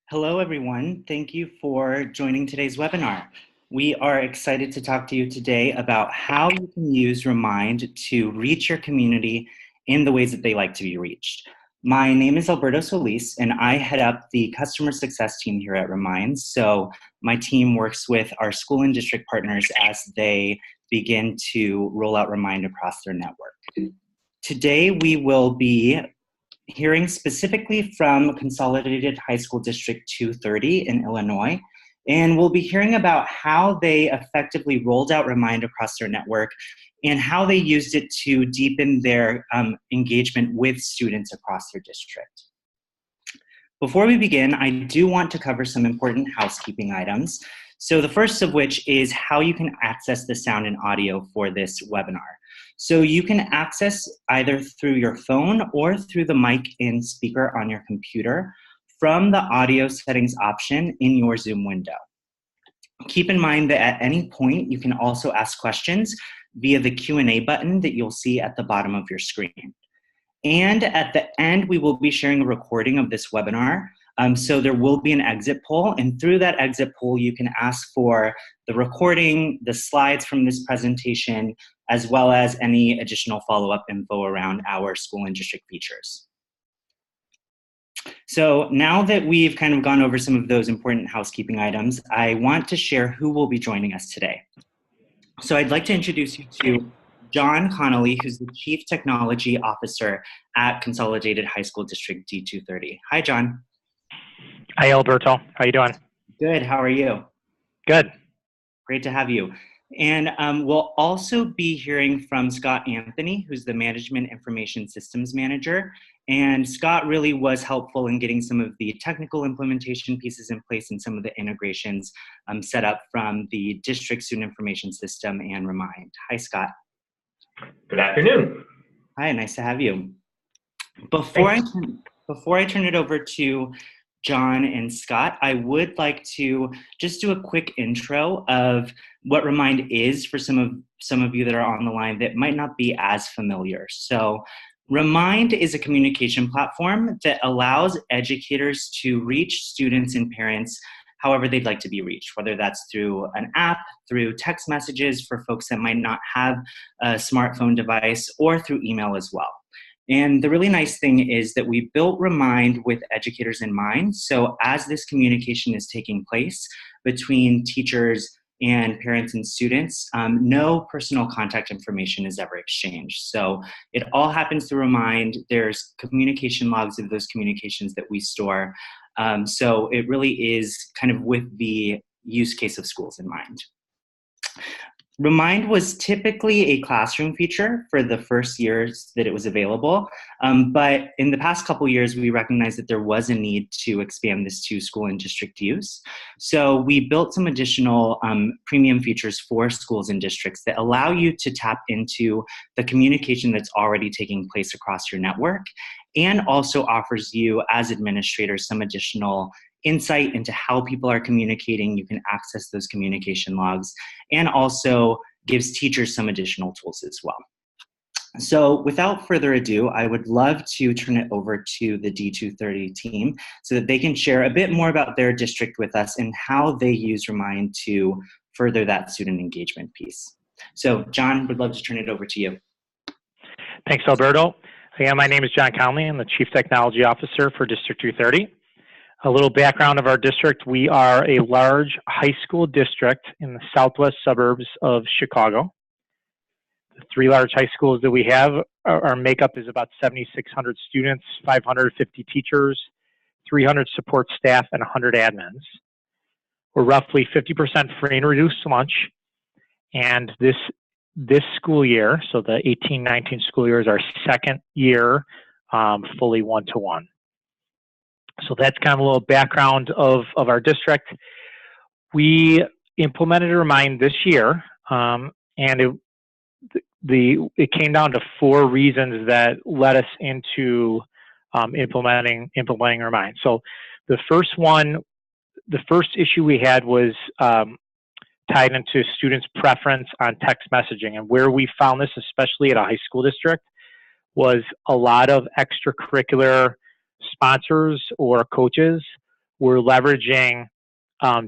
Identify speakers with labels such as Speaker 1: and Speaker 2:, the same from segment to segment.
Speaker 1: Hello, everyone. Thank you for joining today's webinar. We are excited to talk to you today about how you can use Remind to reach your community in the ways that they like to be reached. My name is Alberto Solis, and I head up the customer success team here at Remind. So my team works with our school and district partners as they begin to roll out Remind across their network. Today, we will be hearing specifically from Consolidated High School District 230 in Illinois. And we'll be hearing about how they effectively rolled out Remind across their network and how they used it to deepen their engagement with students across their district. Before we begin, I do want to cover some important housekeeping items. So the first of which is how you can access the sound and audio for this webinar. So you can access either through your phone or through the mic and speaker on your computer from the audio settings option in your Zoom window. Keep in mind that at any point you can also ask questions via the Q&A button that you'll see at the bottom of your screen. And at the end, we will be sharing a recording of this webinar. So there will be an exit poll, and through that exit poll, you can ask for the recording, the slides from this presentation, as well as any additional follow-up info around our school and district features. So now that we've kind of gone over some of those important housekeeping items, I want to share who will be joining us today. So I'd like to introduce you to John Connolly, who's the Chief Technology Officer at Consolidated High School District D230. Hi, John.
Speaker 2: Hi, Alberto. How you doing?
Speaker 1: Good. How are you?
Speaker 2: Good.
Speaker 1: Great to have you. And we'll also be hearing from Scott Anthony, who's the Management Information Systems Manager. And Scott really was helpful in getting some of the technical implementation pieces in place and some of the integrations set up from the District Student Information System and Remind. Hi, Scott.
Speaker 3: Good afternoon.
Speaker 1: Hi, nice to have you. Before I turn it over to John and Scott, I would like to just do a quick intro of what Remind is for some of you that are on the line that might not be as familiar. So Remind is a communication platform that allows educators to reach students and parents however they'd like to be reached, whether that's through an app, through text messages for folks that might not have a smartphone device, or through email as well. And the really nice thing is that we built Remind with educators in mind. So as this communication is taking place between teachers and parents and students, no personal contact information is ever exchanged. So it all happens through Remind. There's communication logs of those communications that we store. So it really is kind of with the use case of schools in mind. Remind was typically a classroom feature for the first years that it was available, but in the past couple years, we recognized that there was a need to expand this to school and district use. So we built some additional premium features for schools and districts that allow you to tap into the communication that's already taking place across your network, and also offers you as administrators some additional insight into how people are communicating. You can access those communication logs, and also gives teachers some additional tools as well. So without further ado, I would love to turn it over to the D230 team so that they can share a bit more about their district with us and how they use Remind to further that student engagement piece. So John, would love to turn it over to you.
Speaker 2: Thanks, Alberto. Again, my name is John Conley. I'm the Chief Technology Officer for District 230. A little background of our district: we are a large high school district in the southwest suburbs of Chicago. The three large high schools that we have, our makeup is about 7,600 students, 550 teachers, 300 support staff, and 100 admins. We're roughly 50% free and reduced lunch, and this school year, so the 18-19 school year, is our second year fully one-to-one. So that's kind of a little background of our district. We implemented Remind this year, and it came down to 4 reasons that led us into implementing Remind. So the first issue we had was tied into students' preference on text messaging, and where we found this, especially at a high school district, was a lot of extracurricular sponsors or coaches were leveraging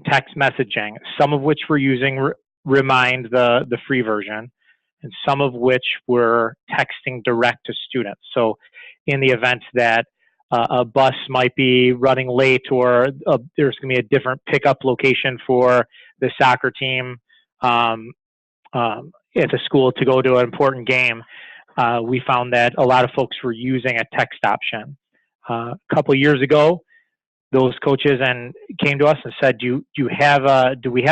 Speaker 2: text messaging, some of which were using Remind, the free version, and some of which were texting direct to students. So in the event that a bus might be running late, or there's going to be a different pickup location for the soccer team at the school to go to an important game, we found that a lot of folks were using a text option. A couple of years ago, those coaches came to us and said, do we have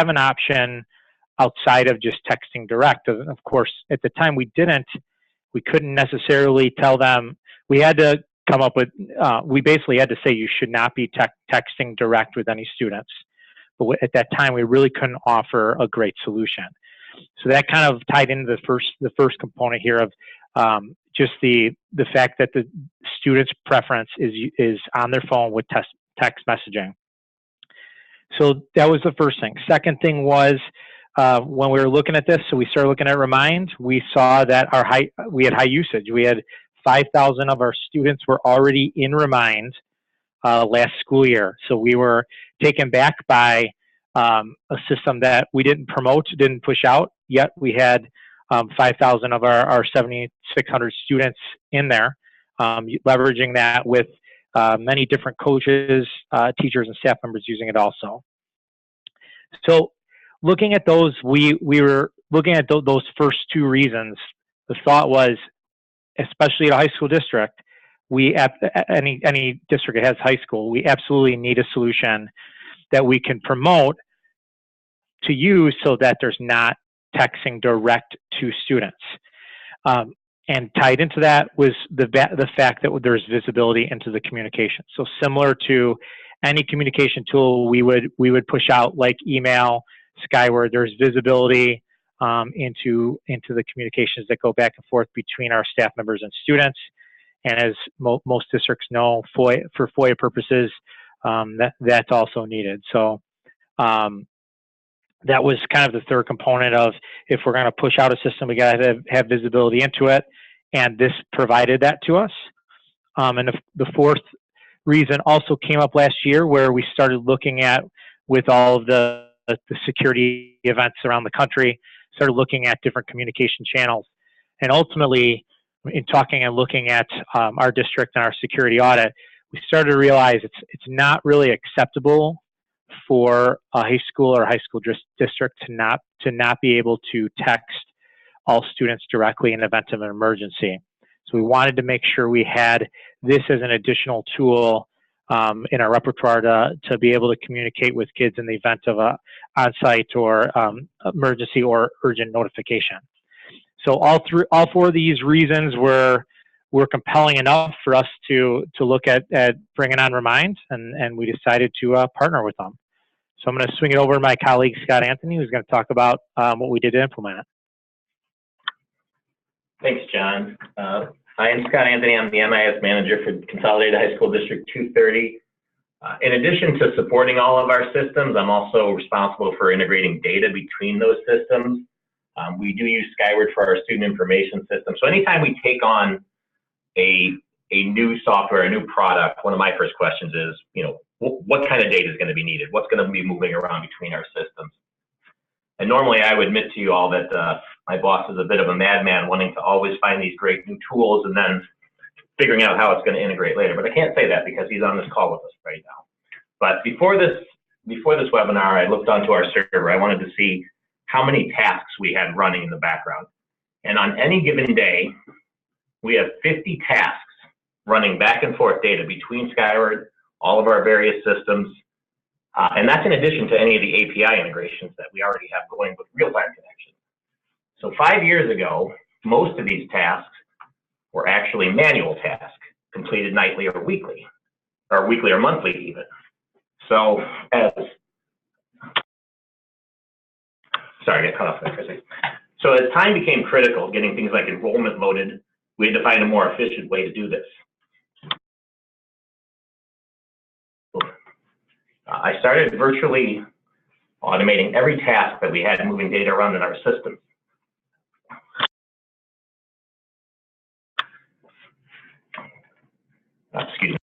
Speaker 2: an option outside of just texting direct? Of course, at the time we couldn't necessarily tell them. We had to come up with, we basically had to say you should not be texting direct with any students. But at that time, we really couldn't offer a great solution. So that kind of tied into the first component here of just the fact that the student's preference is on their phone with text messaging. So that was the first thing. Second thing was, when we were looking at this, so we started looking at Remind, we saw that we had high usage. We had 5,000 of our students were already in Remind last school year. So we were taken back by a system that we didn't promote, didn't push out, yet we had 5,000 of our 7,600 students in there, leveraging that with many different coaches, teachers, and staff members using it also. So looking at those, we were looking at those first two reasons. The thought was, especially at a high school district, any district that has high school, we absolutely need a solution that we can promote to use so that there's not texting direct to students. And tied into that was the fact that there's visibility into the communication. So similar to any communication tool we would push out, like email, Skyward, there's visibility into the communications that go back and forth between our staff members and students. And as most districts know, for FOIA purposes, that's also needed. So that was kind of the third component of, if we're going to push out a system, we got to have visibility into it. And this provided that to us. And the fourth reason also came up last year, where we started looking at, with all of the security events around the country, started looking at different communication channels. And ultimately, in talking and looking at our district and our security audit, we started to realize it's not really acceptable for a high school or high school district to not be able to text all students directly in the event of an emergency. So we wanted to make sure we had this as an additional tool in our repertoire to be able to communicate with kids in the event of a on-site or emergency or urgent notification. So all four of these reasons were compelling enough for us to look at bringing on Remind, and we decided to partner with them. So I'm going to swing it over to my colleague, Scott Anthony, who's going to talk about what we did to implement it.
Speaker 3: Thanks, John. I am Scott Anthony. I'm the MIS manager for Consolidated High School District 230. In addition to supporting all of our systems, I'm also responsible for integrating data between those systems. We do use Skyward for our student information system. So anytime we take on a new software, a new product, one of my first questions is, what kind of data is going to be needed? What's going to be moving around between our systems? And normally I would admit to you all that my boss is a bit of a madman, wanting to always find these great new tools and then figuring out how it's going to integrate later. But I can't say that because he's on this call with us right now. But before this webinar, I looked onto our server. I wanted to see how many tasks we had running in the background. And on any given day, we have 50 tasks running back and forth data between Skyward, all of our various systems. And that's in addition to any of the API integrations that we already have going with real-time connections. So 5 years ago, most of these tasks were actually manual tasks, completed nightly or weekly or monthly even. So sorry, I got cut off there for a second. So as time became critical, getting things like enrollment loaded, we had to find a more efficient way to do this. I started virtually automating every task that we had moving data around in our system. Excuse me.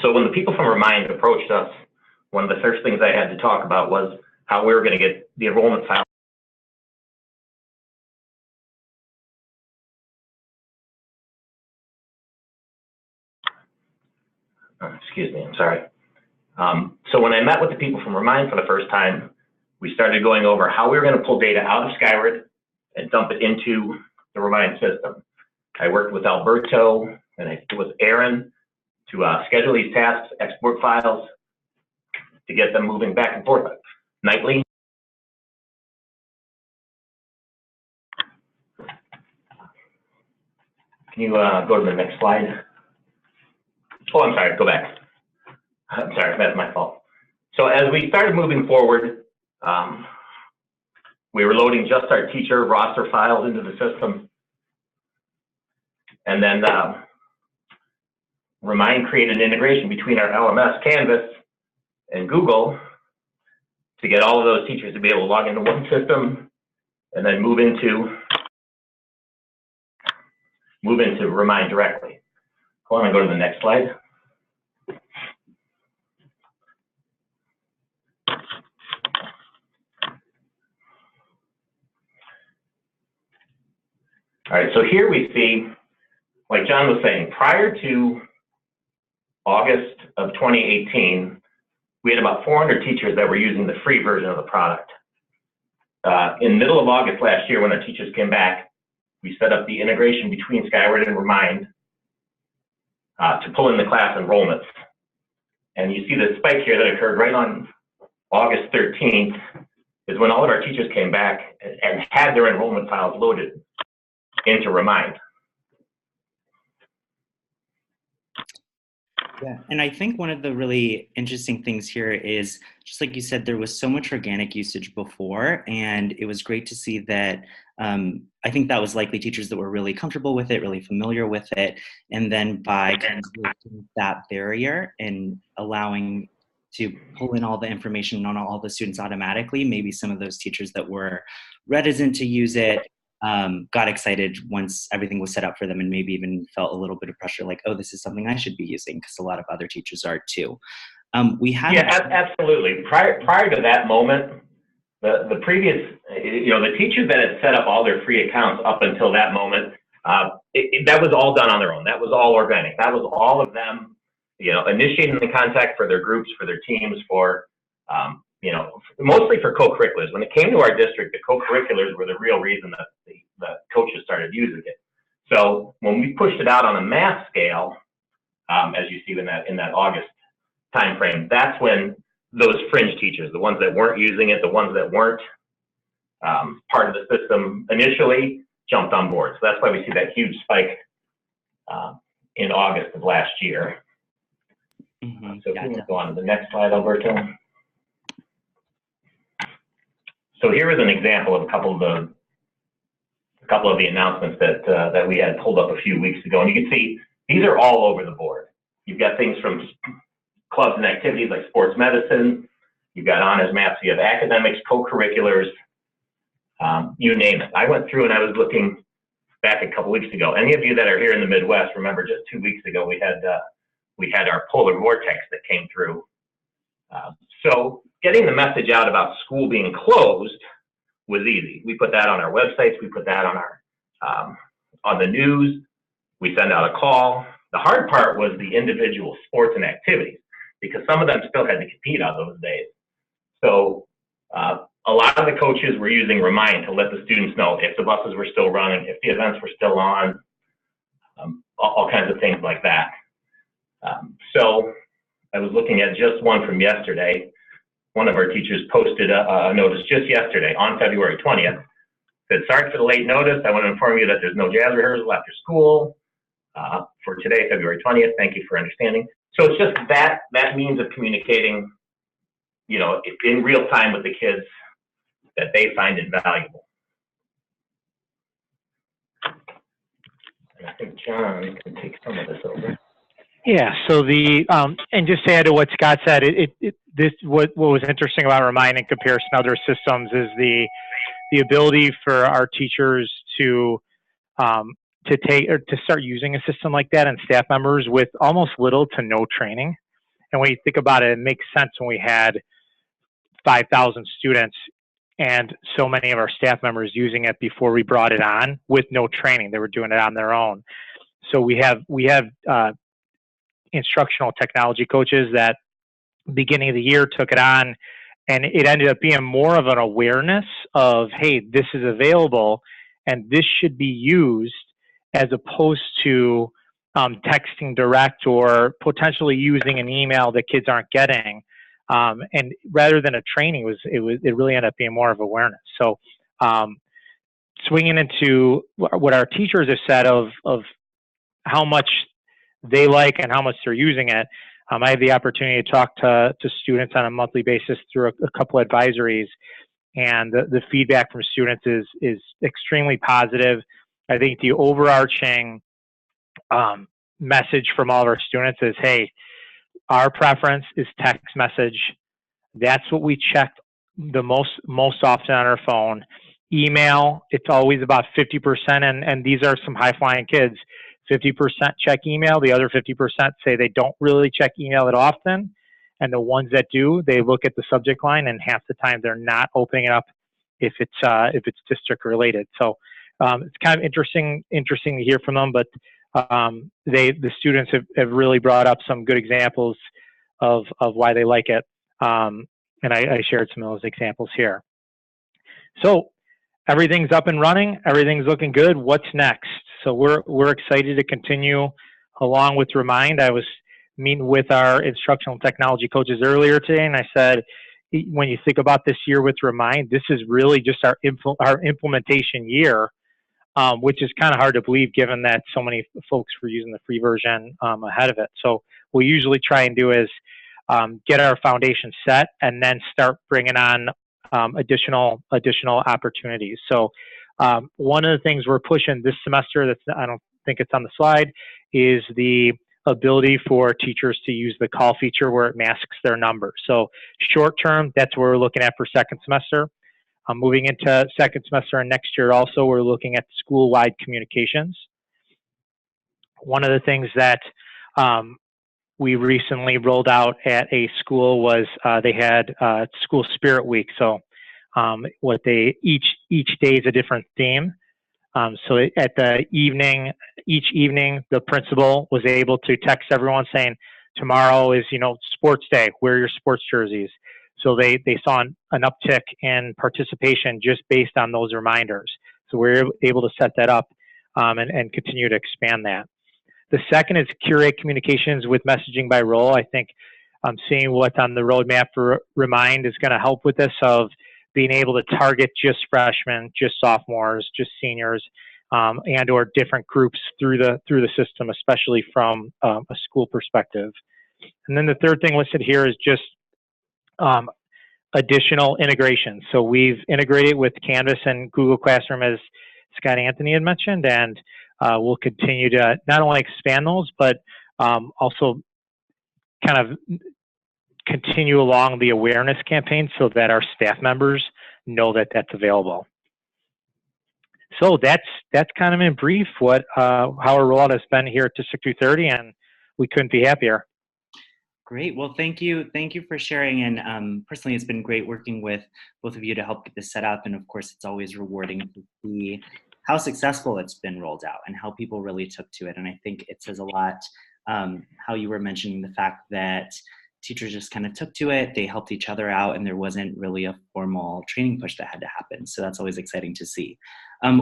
Speaker 3: So when the people from Remind approached us, one of the first things I had to talk about was how we were going to get the enrollment file. Excuse me, I'm sorry. So when I met with the people from Remind for the first time, we started going over how we were going to pull data out of Skyward and dump it into the Remind system. I worked with Alberto and I with Aaron to schedule these tasks, export files, to get them moving back and forth nightly. Can you go to the next slide? Oh, I'm sorry, go back. I'm sorry, that's my fault. So as we started moving forward, we were loading just our teacher roster files into the system. And then Remind created an integration between our LMS, Canvas, and Google to get all of those teachers to be able to log into one system and then move into Remind directly. I want to go to the next slide. All right, so here we see, like John was saying, prior to August of 2018, we had about 400 teachers that were using the free version of the product. In the middle of August last year, when our teachers came back, we set up the integration between Skyward and Remind to pull in the class enrollments. And you see the spike here that occurred right on August 13th is when all of our teachers came back and had their enrollment files loaded into Remind.
Speaker 1: Yeah, and I think one of the really interesting things here is, just like you said, there was so much organic usage before, and it was great to see that. I think that was likely teachers that were really comfortable with it, really familiar with it, and then by kind of breaking that barrier and allowing to pull in all the information on all the students automatically, maybe some of those teachers that were reticent to use it got excited once everything was set up for them, and maybe even felt a little bit of pressure, like, oh, this is something I should be using, because a lot of other teachers are too. We had
Speaker 3: absolutely. Prior to that moment, the previous, the teachers that had set up all their free accounts up until that moment, that was all done on their own. That was all organic. That was all of them, initiating the contact for their groups, for their teams, for mostly for co-curriculars. When it came to our district, the co-curriculars were the real reason that the coaches started using it. So when we pushed it out on a mass scale, as you see in that August timeframe, that's when those fringe teachers, the ones that weren't using it, the ones that weren't part of the system initially, jumped on board. So that's why we see that huge spike in August of last year.
Speaker 1: Mm-hmm.
Speaker 3: So if we can go on to the next slide, Alberto. So here is an example of a couple of the announcements that we had pulled up a few weeks ago, and you can see these are all over the board. You've got things from clubs and activities like sports medicine, you've got honors maths, you have academics, co-curriculars, you name it. I went through and I was looking back a couple weeks ago. Any of you that are here in the Midwest, remember just 2 weeks ago we had our polar vortex that came through. So getting the message out about school being closed was easy. We put that on our websites, we put that on our on the news, we send out a call. The hard part was the individual sports and activities, because some of them still had to compete on those days. So a lot of the coaches were using Remind to let the students know if the buses were still running, if the events were still on, all kinds of things like that. So I was looking at just one from yesterday. One of our teachers posted a notice just yesterday on February 20th. Said, sorry for the late notice. I want to inform you that there's no jazz rehearsal after school for today, February 20th. Thank you for understanding. So it's just that means of communicating, in real time with the kids that they find invaluable. And I think John can take some of this over.
Speaker 2: Yeah. So and just to add to what Scott said, what was interesting about Remind in comparison to other systems is the ability for our teachers to start using a system like that and staff members with almost little to no training. And when you think about it, it makes sense when we had 5,000 students and so many of our staff members using it before we brought it on with no training. They were doing it on their own. So we have instructional technology coaches that beginning of the year took it on, and it ended up being more of an awareness of, hey, this is available and this should be used, as opposed to texting direct or potentially using an email that kids aren't getting. And rather than a training, it really ended up being more of awareness. So swinging into what our teachers have said of how much they like and how much they're using it. I have the opportunity to talk to students on a monthly basis through a couple of advisories, and the feedback from students is extremely positive. I think the overarching message from all of our students is, hey, our preference is text message. That's what we check the most often on our phone. Email, it's always about 50%, and these are some high-flying kids. 50% check email. The other 50% say they don't really check email that often. And the ones that do, they look at the subject line, and half the time they're not opening it up if it's district related. So it's kind of interesting to hear from them. But the students have really brought up some good examples of why they like it. And I shared some of those examples here. So everything's up and running. Everything's looking good. What's next? So we're excited to continue along with Remind. I was meeting with our instructional technology coaches earlier today, and I said, when you think about this year with Remind, this is really just our implementation year, which is kind of hard to believe given that so many folks were using the free version ahead of it. So what we usually try and do is get our foundation set and then start bringing on additional opportunities. So one of the things we're pushing this semester, I don't think it's on the slide, is the ability for teachers to use the call feature where it masks their number. So short term, that's what we're looking at for second semester. Moving into second semester and next year also, we're looking at school-wide communications. One of the things that we recently rolled out at a school was they had School Spirit Week. So each day is a different theme. So at the evening, each evening, the principal was able to text everyone saying, tomorrow is, sports day, wear your sports jerseys. So they saw an uptick in participation just based on those reminders. So we're able to set that up and continue to expand that. The second is curate communications with messaging by role. I think seeing what's on the roadmap for Remind is going to help with this, of being able to target just freshmen, just sophomores, just seniors, and or different groups through the system, especially from a school perspective. And then the third thing listed here is just additional integration. So we've integrated with Canvas and Google Classroom, as Scott Anthony had mentioned, and we'll continue to not only expand those, but also kind of continue along the awareness campaign so that our staff members know that that's available. So that's kind of in brief what how our rollout has been here at District 230, and we couldn't be happier.
Speaker 1: Great. Well, thank you for sharing. And personally, it's been great working with both of you to help get this set up. And of course, it's always rewarding to see how successful it's been rolled out and how people really took to it. And I think it says a lot how you were mentioning the fact that teachers just kind of took to it, they helped each other out, and there wasn't really a formal training push that had to happen. So that's always exciting to see.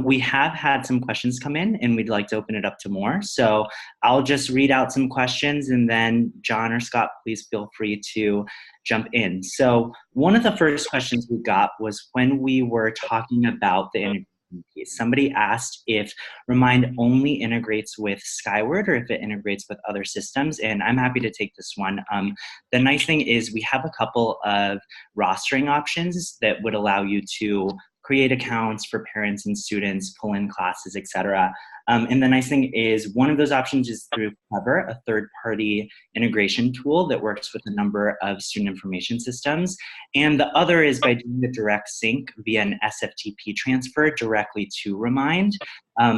Speaker 1: We have had some questions come in, and we'd like to open it up to more. So I'll just read out some questions, and then John or Scott, please feel free to jump in. So one of the first questions we got was when we were talking about the integration piece. Somebody asked if Remind only integrates with Skyward or if it integrates with other systems, and I'm happy to take this one. The nice thing is we have a couple of rostering options that would allow you to create accounts for parents and students, pull in classes, etc. And the nice thing is one of those options is through Clever, a third-party integration tool that works with a number of student information systems. And the other is by doing a direct sync via an SFTP transfer directly to Remind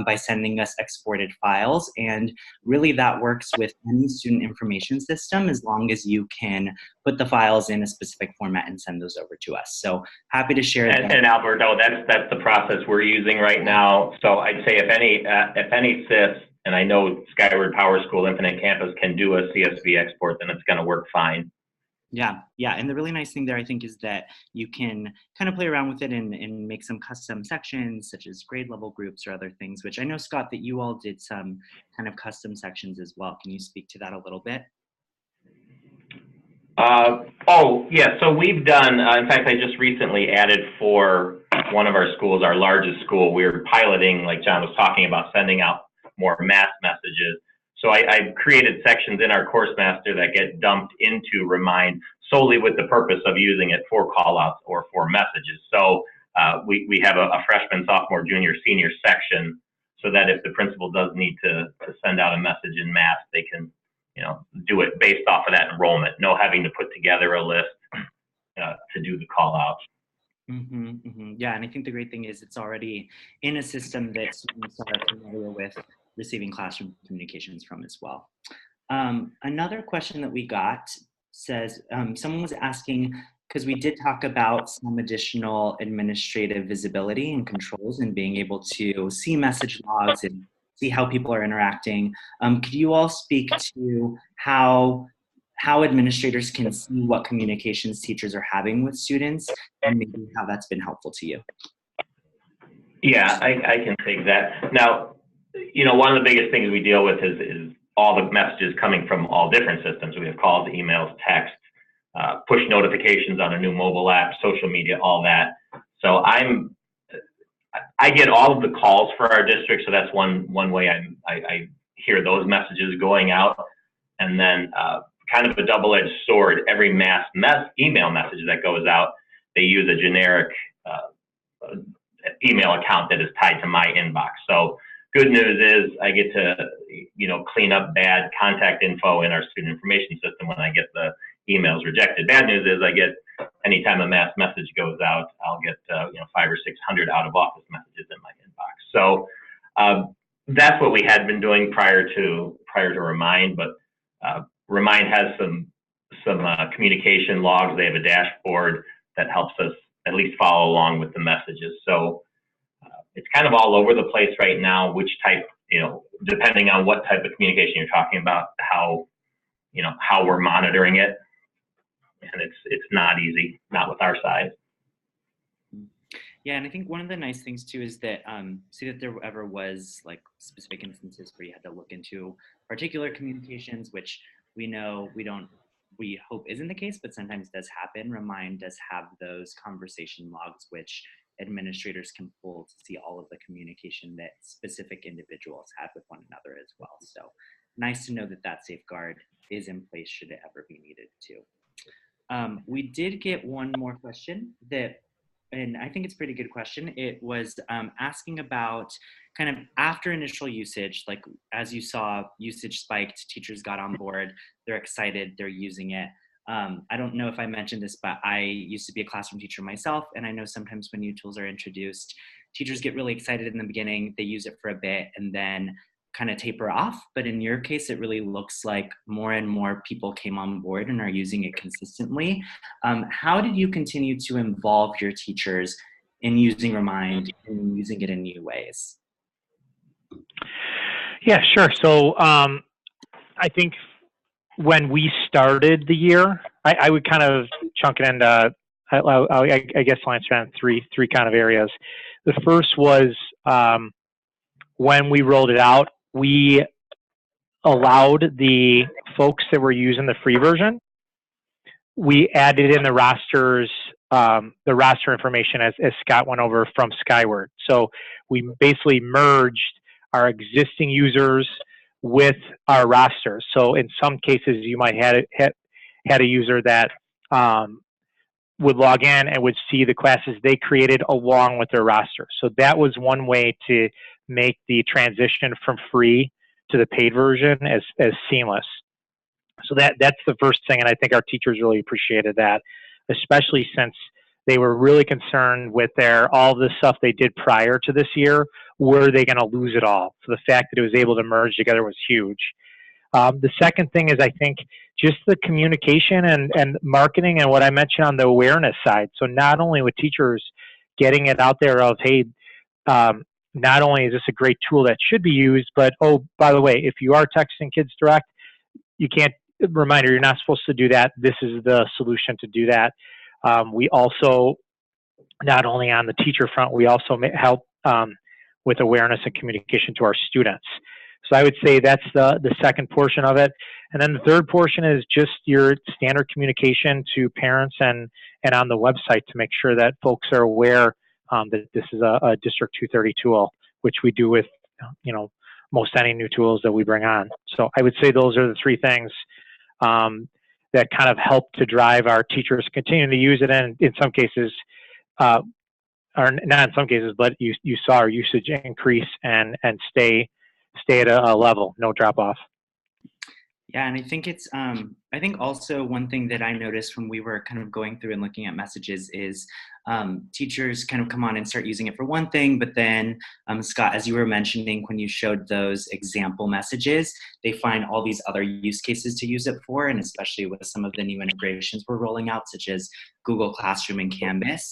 Speaker 1: by sending us exported files. And really that works with any student information system as long as you can put the files in a specific format and send those over to us. So happy to share that.
Speaker 3: And Alberto, that's the process we're using right now. So I'd say if any SIS, and I know Skyward Power School Infinite Campus can do a CSV export, then it's going to work fine.
Speaker 1: Yeah, and the really nice thing there, I think, is that you can kind of play around with it and make some custom sections, such as grade level groups or other things, which I know, Scott, that you all did some kind of custom sections as well. Can you speak to that a little bit?
Speaker 3: Oh, yeah, so we've done, in fact, I just recently added for one of our schools, our largest school, we were piloting, like John was talking about, sending out more mass messages. So I created sections in our course master that get dumped into Remind solely with the purpose of using it for callouts or for messages. So we have a freshman, sophomore, junior, senior section so that if the principal does need to send out a message in mass, they can, do it based off of that enrollment, no having to put together a list to do the call out.
Speaker 1: Yeah, and I think the great thing is it's already in a system that students are familiar with receiving classroom communications from as well. Another question that we got says, someone was asking, because we did talk about some additional administrative visibility and controls and being able to see message logs and see how people are interacting. Could you all speak to how administrators can see what communications teachers are having with students and maybe how that's been helpful to you?
Speaker 3: Yeah, I can take that. Now, one of the biggest things we deal with is all the messages coming from all different systems. We have calls, emails, text, push notifications on a new mobile app, social media, all that. So I get all of the calls for our district, so that's one way I hear those messages going out. And then kind of a double-edged sword, every mass email message that goes out, they use a generic email account that is tied to my inbox. So good news is I get to, clean up bad contact info in our student information system when I get the emails rejected. Bad news is I get, anytime a mass message goes out, I'll get, 500 or 600 out of office messages in my inbox. So that's what we had been doing prior to Remind, but Remind has some communication logs. They have a dashboard that helps us at least follow along with the messages. So it's kind of all over the place right now, which type, depending on what type of communication you're talking about, how we're monitoring it. And it's not easy, not with our size.
Speaker 1: Yeah, and I think one of the nice things too is that, see that there ever was like specific instances where you had to look into particular communications, which we know we hope isn't the case, but sometimes does happen. Remind does have those conversation logs, which administrators can pull to see all of the communication that specific individuals had with one another as well. So nice to know that that safeguard is in place should it ever be needed too. We did get one more question and I think it's a pretty good question. It was asking about kind of after initial usage, like as you saw, usage spiked, teachers got on board, they're excited, they're using it. I don't know if I mentioned this, but I used to be a classroom teacher myself, and I know sometimes when new tools are introduced, teachers get really excited in the beginning, they use it for a bit, and then kind of taper off. But in your case, it really looks like more and more people came on board and are using it consistently. How did you continue to involve your teachers in using Remind and using it in new ways?
Speaker 2: Yeah, sure. So I think when we started the year, I would kind of chunk it into, I guess I'll answer on three kind of areas. The first was when we rolled it out, we allowed the folks that were using the free version, we added in the roster information as Scott went over from Skyward. So we basically merged our existing users with our roster. So in some cases, you might had a user that would log in and would see the classes they created along with their roster. So that was one way to make the transition from free to the paid version as seamless. So that's the first thing, and I think our teachers really appreciated that, especially since they were really concerned with all the stuff they did prior to this year. Were they going to lose it all? So the fact that it was able to merge together was huge. The second thing is, I think, just the communication and marketing and what I mentioned on the awareness side. So not only with teachers getting it out there of, hey, not only is this a great tool that should be used, but, oh, by the way, if you are texting Kids Direct, you can't, reminder, you're not supposed to do that. This is the solution to do that. We also, not only on the teacher front, we also help with awareness and communication to our students. So I would say that's the second portion of it. And then the third portion is just your standard communication to parents and on the website to make sure that folks are aware that this is a District 230 tool, which we do with, most any new tools that we bring on. So I would say those are the three things that kind of help to drive our teachers continuing to use it, and in some cases, or not in some cases, but you saw our usage increase and stay at a level, no drop off.
Speaker 1: Yeah, and I think it's, I think also one thing that I noticed when we were kind of going through and looking at messages is teachers kind of come on and start using it for one thing, but then Scott, as you were mentioning, when you showed those example messages, they find all these other use cases to use it for, and especially with some of the new integrations we're rolling out, such as Google Classroom and Canvas,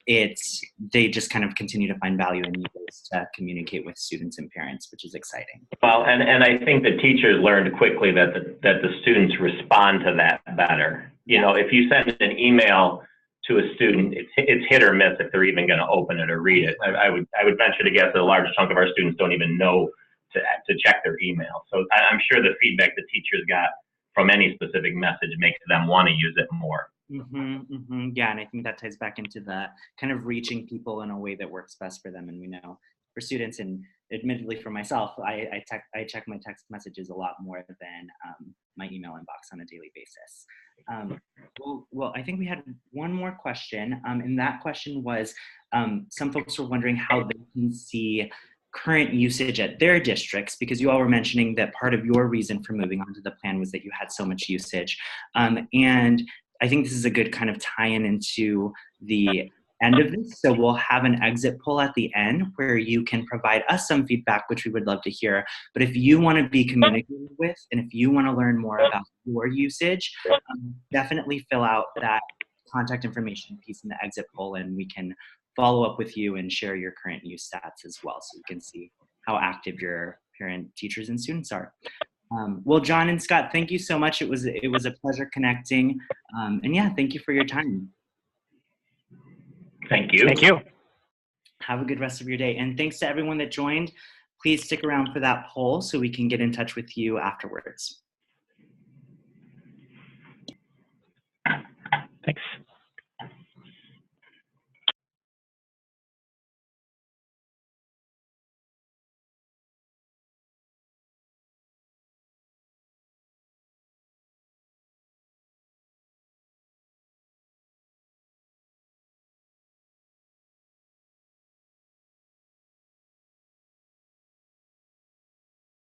Speaker 1: they just kind of continue to find value in use to communicate with students and parents, which is exciting.
Speaker 3: Well, and I think the teachers learned quickly that the students respond to that better. If you send an email to a student, it's hit or miss if they're even going to open it or read it. I would venture to guess that a large chunk of our students don't even know to check their email. So I'm sure the feedback the teachers got from any specific message makes them want to use it more.
Speaker 1: Yeah, and I think that ties back into the kind of reaching people in a way that works best for them. And we know for students, and admittedly for myself, I check my text messages a lot more than my email inbox on a daily basis. Well, I think we had one more question, and that question was, some folks were wondering how they can see current usage at their districts, because you all were mentioning that part of your reason for moving onto the plan was that you had so much usage. And I think this is a good kind of tie-in into the end of this. So we'll have an exit poll at the end where you can provide us some feedback, which we would love to hear. But if you want to be communicated with, and if you want to learn more about your usage, definitely fill out that contact information piece in the exit poll, and we can follow up with you and share your current use stats as well, so you can see how active your parent, teachers, and students are. Well, John and Scott, thank you so much. It was a pleasure connecting. And yeah, thank you for your time.
Speaker 3: Thank you.
Speaker 2: Thank you.
Speaker 1: Have a good rest of your day. And thanks to everyone that joined. Please stick around for that poll so we can get in touch with you afterwards.
Speaker 2: Thanks.